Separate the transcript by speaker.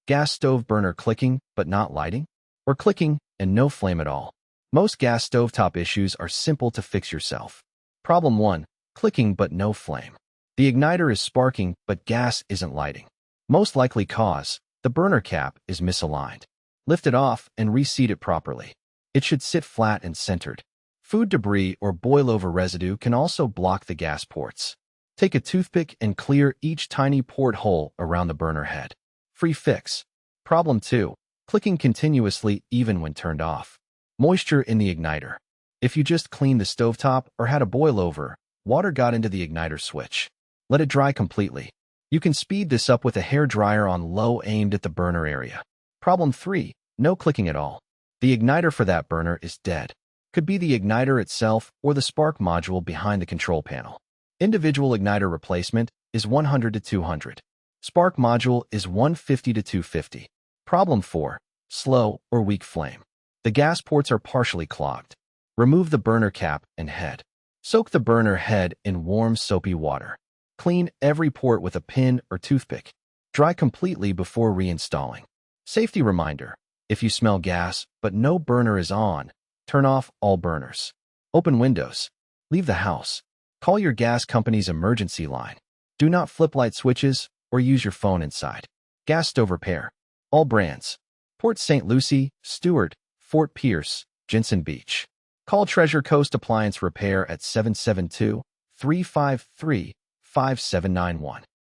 Speaker 1: Gas stove burner clicking but not lighting? Or clicking and no flame at all? Most gas stovetop issues are simple to fix yourself. Problem 1. Clicking but no flame. The igniter is sparking but gas isn't lighting. Most likely cause: the burner cap is misaligned. Lift it off and reseat it properly. It should sit flat and centered. Food debris or boil-over residue can also block the gas ports. Take a toothpick and clear each tiny port hole around the burner head. Free fix. Problem 2. Clicking continuously even when turned off. Moisture in the igniter. If you just cleaned the stovetop or had a boil-over, water got into the igniter switch. Let it dry completely. You can speed this up with a hair dryer on low aimed at the burner area. Problem 3. No clicking at all. The igniter for that burner is dead. Could be the igniter itself or the spark module behind the control panel. Individual igniter replacement is 100 to 200. Spark module is 150 to 250. Problem 4. Slow or weak flame. The gas ports are partially clogged. Remove the burner cap and head. Soak the burner head in warm soapy water. Clean every port with a pin or toothpick. Dry completely before reinstalling. Safety reminder: if you smell gas but no burner is on, turn off all burners. Open windows. Leave the house. Call your gas company's emergency line. Do not flip light switches or use your phone inside. Gas stove repair. All brands. Port St. Lucie, Stewart, Fort Pierce, Jensen Beach. Call Treasure Coast Appliance Repair at 772-353-5791.